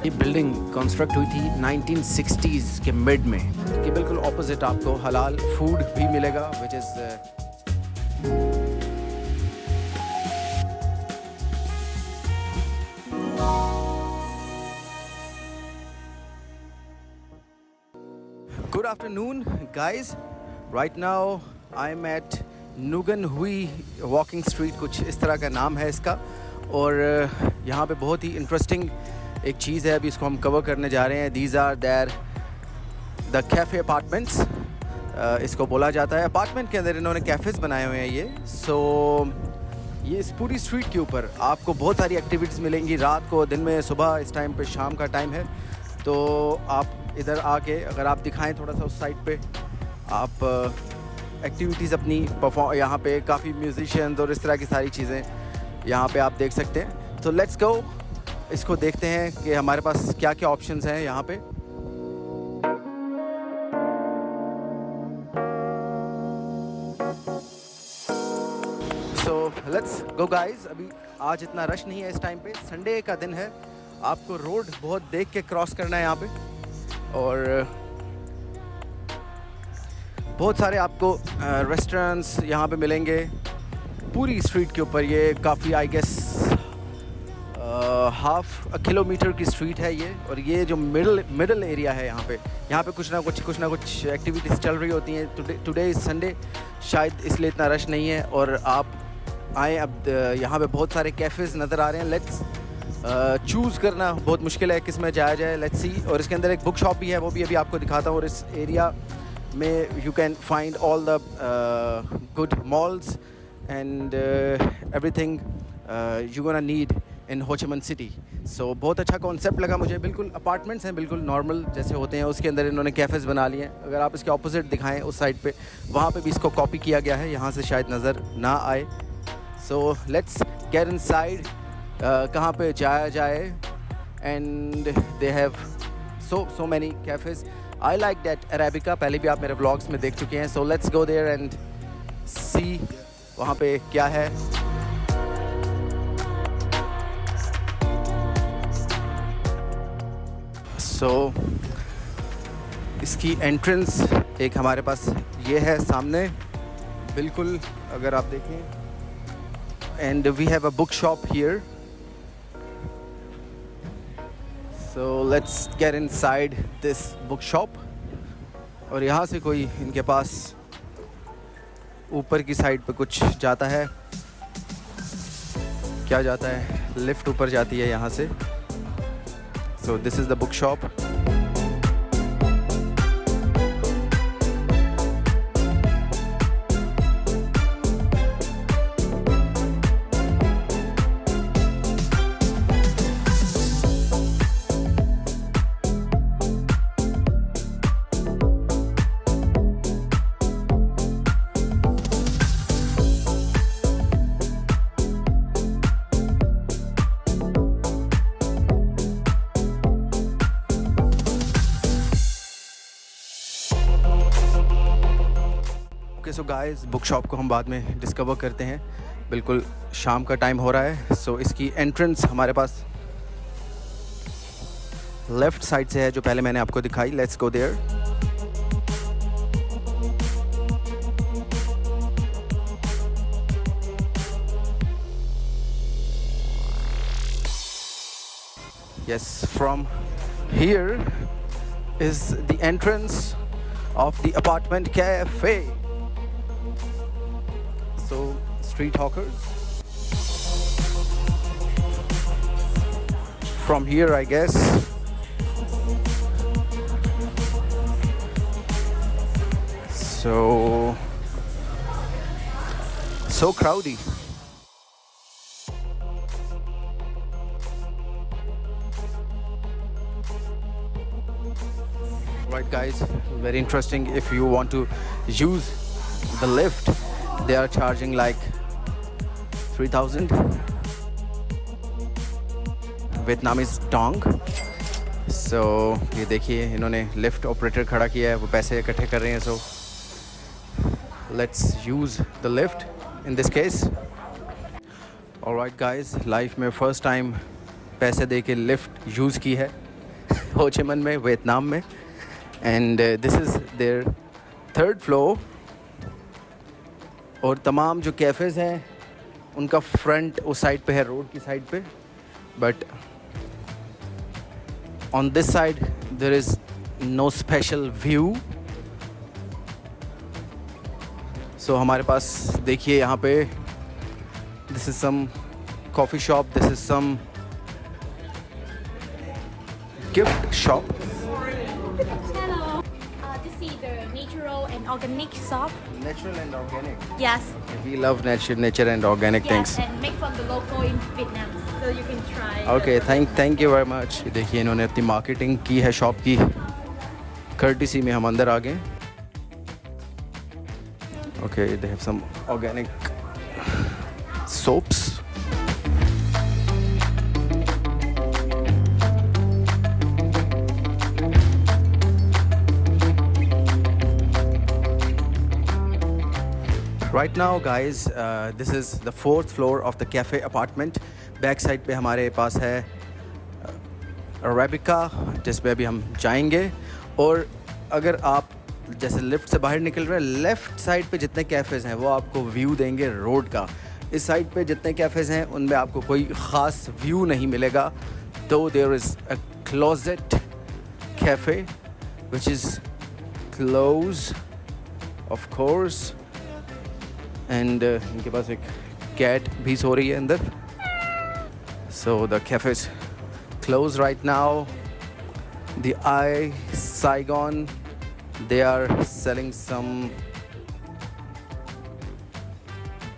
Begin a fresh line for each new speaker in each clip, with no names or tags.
ये building construct हुई थी 1960s के मिड में। कि बिल्कुल ऑपोजिट आपको हलाल फूड भी मिलेगा which is Good afternoon, guys. Right now, I'm at Nugan Hui Walking Street, कुछ इस तरह का नाम है इसका। और यहाँ पे बहुत ही इंटरेस्टिंग एक चीज़ है, अभी इसको हम कवर करने जा रहे हैं। These are there the cafe apartments, इसको बोला जाता है। अपार्टमेंट के अंदर इन्होंने कैफ़ेज़ बनाए हुए हैं ये। ये इस पूरी स्ट्रीट के ऊपर आपको बहुत सारी एक्टिविटीज़ मिलेंगी, रात को, दिन में, सुबह, इस टाइम पे, शाम का टाइम है। तो आप इधर आके अगर आप दिखाएं थोड़ा सा उस साइड पे, आप एक्टिविटीज़ अपनी परफॉर्म, यहाँ पे काफ़ी म्यूजिशियंस और इस तरह की सारी चीज़ें यहाँ पे आप देख सकते हैं। तो लेट्स गो, इसको देखते हैं कि हमारे पास क्या क्या ऑप्शंस हैं यहाँ पे। सो लेट्स गो गाइस। अभी आज इतना रश नहीं है इस टाइम पे, संडे का दिन है। आपको रोड बहुत देख के क्रॉस करना है यहाँ पे, और बहुत सारे आपको रेस्टोरेंट्स यहाँ पे मिलेंगे पूरी स्ट्रीट के ऊपर। ये काफ़ी आई गेस हाफ किलोमीटर की स्ट्रीट है ये। और ये जो मिडल एरिया है यहाँ पे कुछ ना कुछ एक्टिविटीज़ चल रही होती हैं। टुडे इज़ संडे, शायद इसलिए इतना रश नहीं है। और आप आए, अब यहाँ पे बहुत सारे कैफ़ेज़ नज़र आ रहे हैं। लेट्स चूज़ करना बहुत मुश्किल है किस में जाया जाए, लेट्स सी। और इसके अंदर एक बुक शॉप भी है, वो भी अभी आपको दिखाता हूँ। और इस एरिया में you can find all the good malls and everything you gonna need in हो ची मिन सिटी। सो बहुत अच्छा कॉन्सेप्ट लगा मुझे। बिल्कुल अपार्टमेंट्स हैं, बिल्कुल नॉर्मल जैसे होते हैं, उसके अंदर इन्होंने कैफ़ेज़ बना लिए हैं। अगर आप इसके ऑपोजिट दिखाएं उस साइड पे, वहाँ पे भी इसको कॉपी किया गया है, यहाँ से शायद नज़र ना आए। सो लेट्स गेट इनसाइड, कहाँ पे जाया जाए। And they have so many cafes. I like that Arabica, पहले भी आप मेरे व्लॉग्स में देख चुके हैं। So let's go there and see वहाँ पे क्या है। सो इसकी एंट्रेंस एक हमारे पास ये है सामने, बिल्कुल अगर आप देखें। And we have a book shop here. So let's get inside this bookshop। और यहाँ से कोई इनके पास ऊपर की साइड पे कुछ जाता है, क्या जाता है, लिफ्ट ऊपर जाती है यहाँ से। So this is the bookshop। So guys, book shop को हम बाद में डिस्कवर करते हैं। बिल्कुल शाम का टाइम हो रहा है। सो इसकी एंट्रेंस हमारे पास लेफ़्ट साइड से है, जो पहले मैंने आपको दिखाई। Let's go there. Yes, from here is the entrance of the apartment cafe। So street hawkers from here, I guess। So crowdy। Right guys, very interesting. If you want to use the lift, they are charging like 3,000 Vietnamese dong। So ये देखिए, इन्होंने lift operator खड़ा किया है, वो पैसे इकट्ठे कर रहे हैं। So let's use the lift in this case। Alright guys, life में फ़र्स्ट टाइम पैसे दे के लिफ्ट यूज़ की है। हो ची minh में, वियतनाम में. And this is there third floor. और तमाम जो कैफ़ेज़ हैं उनका फ्रंट उस साइड पे है, रोड की साइड पे. But on this side there is no special view. So हमारे पास देखिए यहाँ पे this is some coffee shop, this is some gift shop.
Hello. This is the natural and organic shop.
Natural and organic.
Yes.
We love nature and organic
Yes,
things.
and make from the local in Vietnam, so you can try.
Okay, thank you very much. देखिए इन्होंने अपनी marketing की है shop की. Courtesy में हम अंदर आ गए. Okay, they have some organic soaps. Right now guys, this is the fourth floor of the cafe apartment. Back side पे हमारे पास है अरेबिका, जिस पे अभी हम जाएंगे. और अगर आप जैसे लिफ्ट से बाहर निकल रहे हैं, लेफ़्ट साइड पे जितने कैफ़ेज़ हैं वो आपको व्यू देंगे रोड का. इस साइड पे जितने कैफ़ेज़ हैं उनमें आपको कोई ख़ास व्यू नहीं मिलेगा. तो there is a closet cafe which is close of course. And इनके पास एक कैट भी सो रही है अंदर. So the cafe is close right now. The I Saigon, they are selling some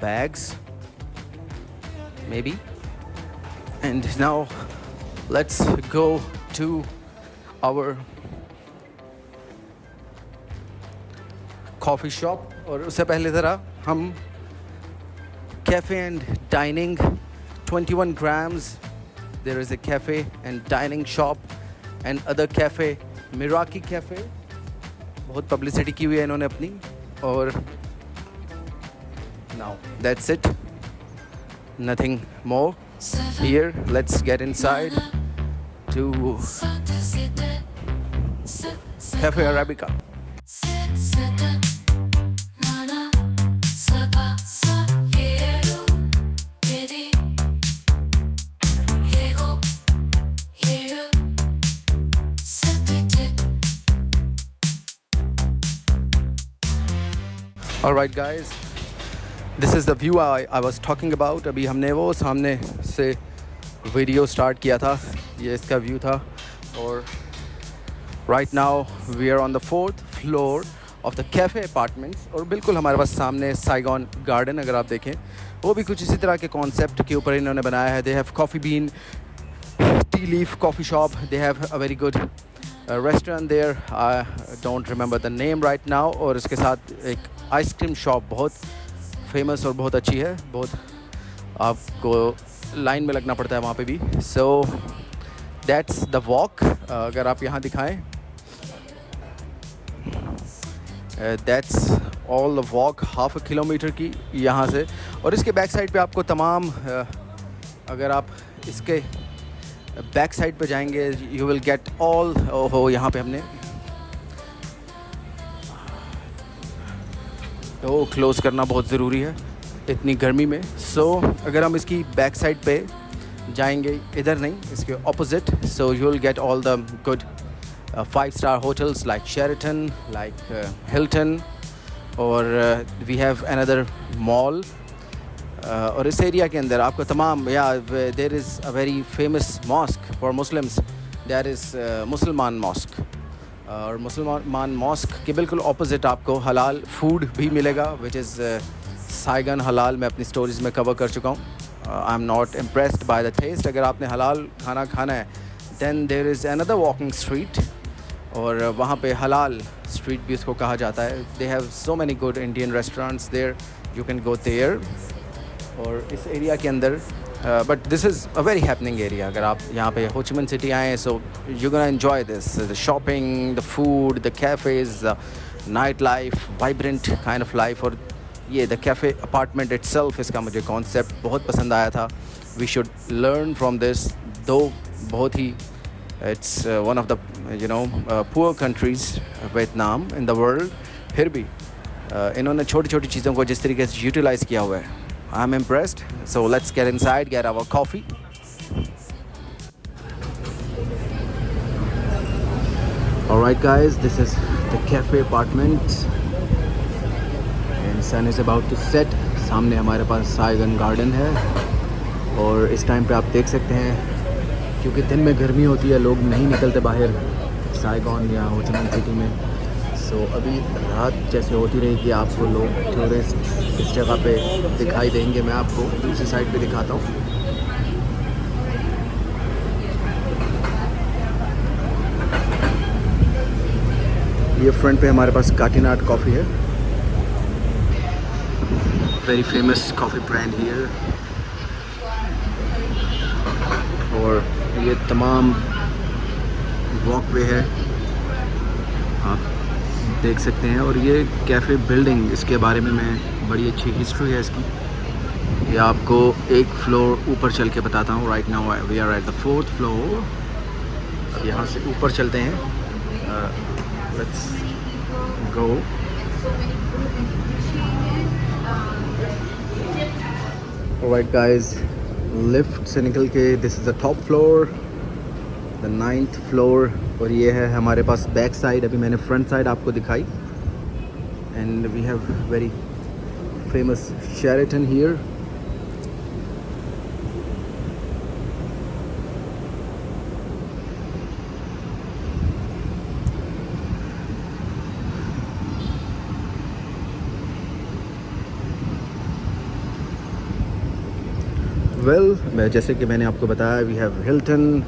bags maybe. And now let's go to our coffee shop. और उससे पहले ज़रा हम cafe and dining 21 grams. There is a cafe and dining shop and other cafe, Miraki cafe. बहुत publicity की हुई है इन्होंने अपनी. और now that's it, nothing more here. Let's get inside to Cafe Arabica. Alright guys, this is the view I was talking about. अभी हमने वो सामने से वीडियो स्टार्ट किया था, ये इसका व्यू था. और right now we are on the 4th floor of the cafe apartments. और बिल्कुल हमारे पास सामने साइगॉन गार्डन अगर आप देखें, वो भी कुछ इसी तरह के कॉन्सेप्ट के ऊपर इन्होंने बनाया है. They have coffee bean, tea leaf coffee shop. They have a very good restaurant there. I don't remember the name right now. और इसके साथ एक आइसक्रीम शॉप बहुत फेमस और बहुत अच्छी है. बहुत आपको लाइन में लगना पड़ता है वहाँ पे भी. So that's the walk. अगर आप यहाँ दिखाएं, that's all the walk, 1/2 kilometre की यहाँ से. और इसके बैक साइड पे आपको तमाम अगर आप इसके बैक साइड पे जाएंगे यू विल गेट ऑल. हो यहाँ पे हमने तो क्लोज़ करना बहुत ज़रूरी है इतनी गर्मी में. सो अगर हम इसकी बैक साइड पे जाएंगे, इधर नहीं इसके opposite, so you will get all the good 5-star hotels like Sheraton, like Hilton. और वी हैव अनदर मॉल. और इस एरिया के अंदर आपको तमाम there is a very famous mosque for Muslims. That is Musalman mosque. और मुसलमान मॉस्क के बिल्कुल ऑपोजिट आपको हलाल फूड भी मिलेगा, विच इज़ साइगन हलाल. मैं अपनी स्टोरीज़ में कवर कर चुका हूँ. I am not impressed by the taste. अगर आपने हलाल खाना खाना है then there is another walking street, और वहाँ पे हलाल स्ट्रीट भी इसको कहा जाता है. They have so many good Indian restaurants there, you can go there. और इस एरिया के अंदर but this is a very happening area. अगर आप यहाँ पे हो ची minh सिटी आएँ, so you gonna enjoy this, the shopping, the food, the cafes, the night life, vibrant kind of life. और ये द कैफ़े अपार्टमेंट इटसेल्फ, इसका मुझे concept बहुत पसंद आया था. We should learn from this. दो बहुत ही It's one of the poor countries, Vietnam in the world. फिर भी इन्होंने छोटी छोटी चीज़ों को जिस तरीके से यूटिलाइज़ किया हुआ है, I am impressed. So let's get inside, get our coffee. Alright guys, this is the cafe apartment and sun is about to set. सामने हमारे पास साइगन गार्डन है और इस टाइम पे आप देख सकते हैं क्योंकि दिन में गर्मी होती है, लोग नहीं निकलते बाहर साइगन या हो ची मिन सिटी में. सो अभी रात जैसे होती रहेगी आपको लोग टूरिस्ट इस जगह पे दिखाई देंगे. मैं आपको दूसरी साइड पे दिखाता हूँ. ये फ्रंट पे हमारे पास काटीनाट कॉफ़ी है, very famous coffee brand here. और ये तमाम वॉकवे है, आप देख सकते हैं. और ये कैफ़े बिल्डिंग, इसके बारे में मैं बड़ी अच्छी हिस्ट्री है इसकी. ये आपको एक फ्लोर ऊपर चल के बताता हूँ. Right now we are at the 4th floor. अब यहाँ से ऊपर चलते हैं. Let's go. Alright guys, lift से निकल के this is the top floor, the 9th floor. और ये है हमारे पास बैक साइड. अभी मैंने फ्रंट साइड आपको दिखाई. And we have very famous Sheraton here. मैं जैसे कि मैंने आपको बताया, we have Hilton,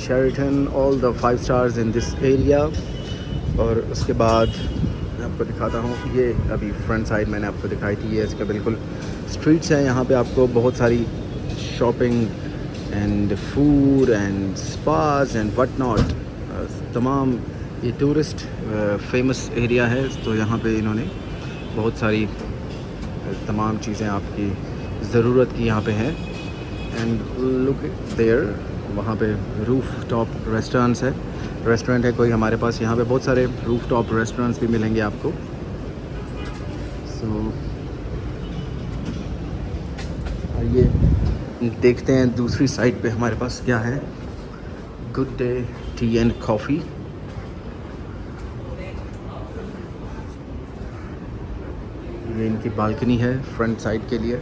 Sheraton, all the 5 stars in this area. और उसके बाद मैं आपको दिखाता हूँ, ये अभी फ्रंट साइड मैंने आपको दिखाई थी. ये इसका बिल्कुल स्ट्रीट्स हैं. यहाँ पे आपको बहुत सारी shopping and food and spas and what not, तमाम ये टूरिस्ट फेमस एरिया है. तो यहाँ पे इन्होंने बहुत सारी तमाम चीज़ें आपकी ज़रूरत की यहाँ पे हैं. एंड लुक देयर, वहाँ पे रूफ टॉप रेस्टोरेंट है कोई हमारे पास. यहाँ पे बहुत सारे रूफ टॉप रेस्टोरेंट्स भी मिलेंगे आपको. सो आइए देखते हैं दूसरी साइड पे हमारे पास क्या है. Good day T and coffee. ये इनकी बालकनी है फ्रंट साइड के लिए.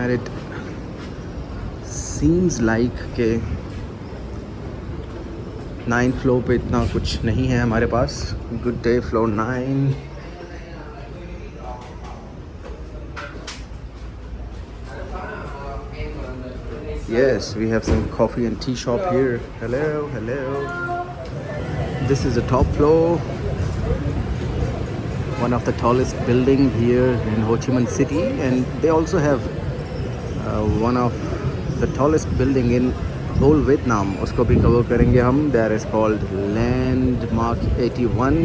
And it seems like के 9th फ्लोर पे इतना कुछ नहीं है हमारे पास. Good day floor 9. Yes, we have some coffee and tea shop here. Hello. This is the top floor. One of the tallest building here in Ho Chi Minh City, and they also have one of the tallest building in whole Vietnam. उसको भी cover करेंगे हम. That is called Landmark 81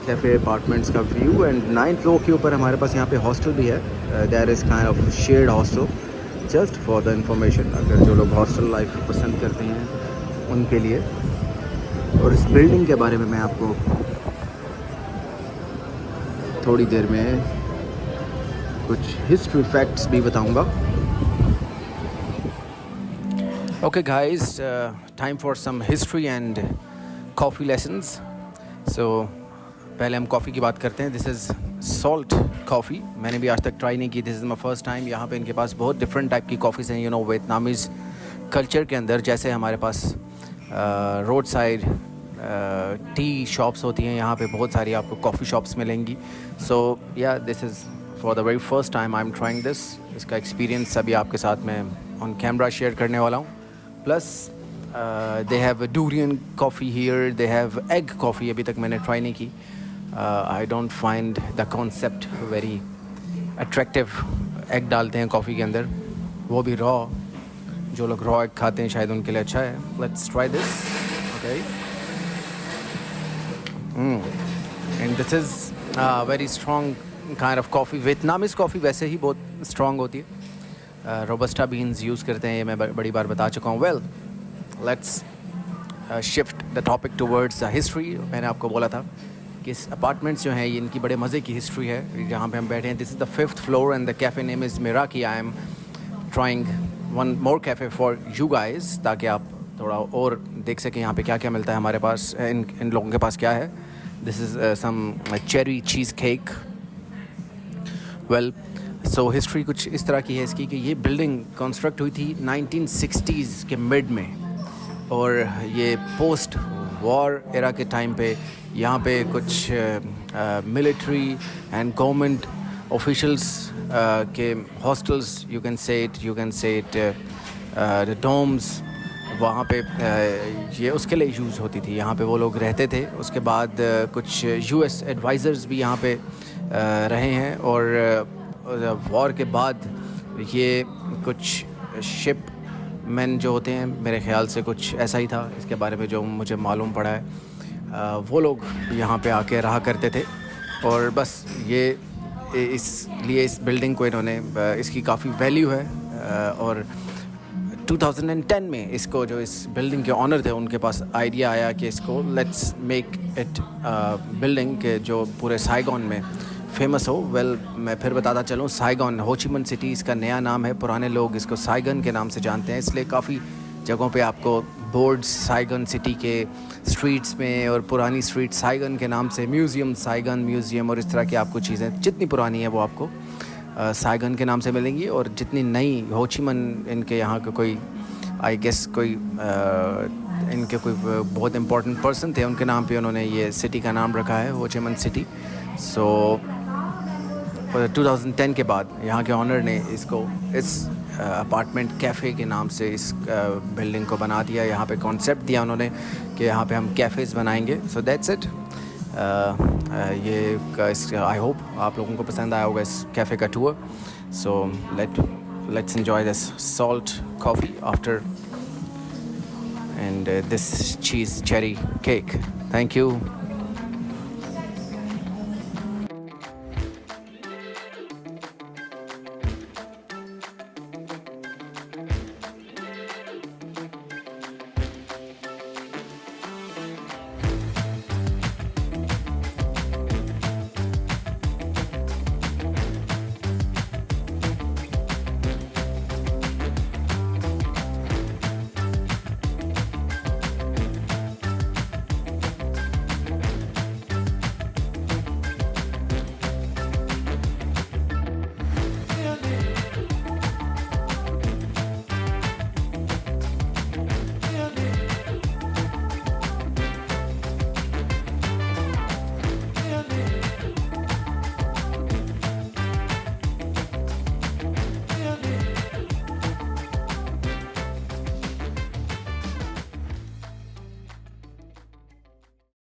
cafe apartments का view. And 9th floor के ऊपर हमारे पास यहाँ पे हॉस्टल भी है. There is kind of shared hostel, just for the information, अगर जो लोग हॉस्टल लाइफ पसंद करते हैं उनके लिए. और इस बिल्डिंग के बारे में मैं आपको थोड़ी देर में कुछ हिस्ट्री फैक्ट्स भी बताऊंगा. Okay guys, time for some history and coffee lessons. So पहले हम कॉफ़ी की बात करते हैं. This is salt coffee. मैंने भी आज तक ट्राई नहीं की. This is my first time. यहाँ पे इनके पास बहुत डिफरेंट टाइप की कॉफ़ीज़ हैं. वियतनामीज़ कल्चर के अंदर जैसे हमारे पास रोड साइड टी शॉप्स होती हैं, यहाँ पे बहुत सारी आपको कॉफ़ी शॉप्स मिलेंगी. सो या this is for the very first time I am trying this. इसका एक्सपीरियंस अभी आपके साथ मैं ऑन कैमरा शेयर करने वाला हूँ. Plus they have durian coffee here, they have egg coffee. अभी तक मैंने ट्राई नहीं की. I don't find the concept very attractive. Egg डालते हैं कॉफ़ी के अंदर, वो भी रॉ. जो लोग रॉ एग खाते हैं शायद उनके लिए अच्छा है. Let's try this. Okay. And this is very strong kind of coffee. Vietnamese coffee वैसे ही बहुत स्ट्रॉन्ग होती है. रोबस्टा बीन्स यूज़ करते हैं, ये मैं बड़ी बार बता चुका हूँ. Well, let's shift the topic towards history. मैंने आपको बोला था कि इस अपार्टमेंट्स जो हैं ये इनकी बड़े मज़े की हिस्ट्री है. जहाँ पे हम बैठे हैं, this is the 5th floor and the cafe name is Miraki. I am trying one more cafe for you guys, ताकि आप थोड़ा और देख सकें यहाँ पे क्या क्या मिलता है हमारे पास. इन लोगों के पास क्या है. This is some cherry cheese cake. Well, so history कुछ इस तरह की है इसकी कि ये बिल्डिंग कंस्ट्रक्ट हुई थी 1960s के मिड में, और ये पोस्ट वॉर एरा के टाइम पे यहाँ पे कुछ मिलिट्री एंड गवर्नमेंट ऑफिशियल्स के hostels, you can say it the domes, वहाँ पे ये उसके लिए यूज़ होती थी. यहाँ पे वो लोग रहते थे. उसके बाद कुछ यूएस एडवाइज़र्स भी यहाँ पे रहे हैं, और वॉर के बाद ये कुछ शिप मैन जो होते हैं, मेरे ख़्याल से कुछ ऐसा ही था, इसके बारे में जो मुझे मालूम पड़ा है, वो लोग यहाँ पे आके रहा करते थे. और बस ये इसलिए इस बिल्डिंग को इन्होंने, इसकी काफ़ी वैल्यू है. और 2010 में इसको, जो इस बिल्डिंग के ऑनर थे, उनके पास आइडिया आया कि इसको लेट्स मेक इट बिल्डिंग के जो पूरे साइगॉन में फेमस हो. वेल, मैं फिर बताता चलूँ, साइगॉन होचिमिन सिटी इसका नया नाम है. पुराने लोग इसको साइगन के नाम से जानते हैं, इसलिए काफ़ी जगहों पे आपको बोर्ड्स साइगन सिटी के स्ट्रीट्स में, और पुरानी स्ट्रीट साइगन के नाम से, म्यूज़ियम साइगन म्यूज़ियम, और इस तरह की आपको चीज़ें जितनी पुरानी है वो आपको साइगन के नाम से मिलेंगी. और जितनी नई, होचिमिन इनके यहाँ का कोई, आई गेस कोई इनके कोई बहुत इम्पोर्टेंट पर्सन थे, उनके नाम पे उन्होंने ये सिटी का नाम रखा है, होचिमिन सिटी. सो 2010 के बाद यहाँ के ऑनर ने इसको इस अपार्टमेंट कैफ़े के नाम से इस बिल्डिंग को बना दिया. यहाँ पे कॉन्सेप्ट दिया उन्होंने कि यहाँ पे हम कैफ़ेज़ बनाएंगे. So that's it. ये आई होप आप लोगों को पसंद आया होगा इस कैफ़े का tour. So let's enjoy this salt coffee after and this cheese cherry cake. Thank you.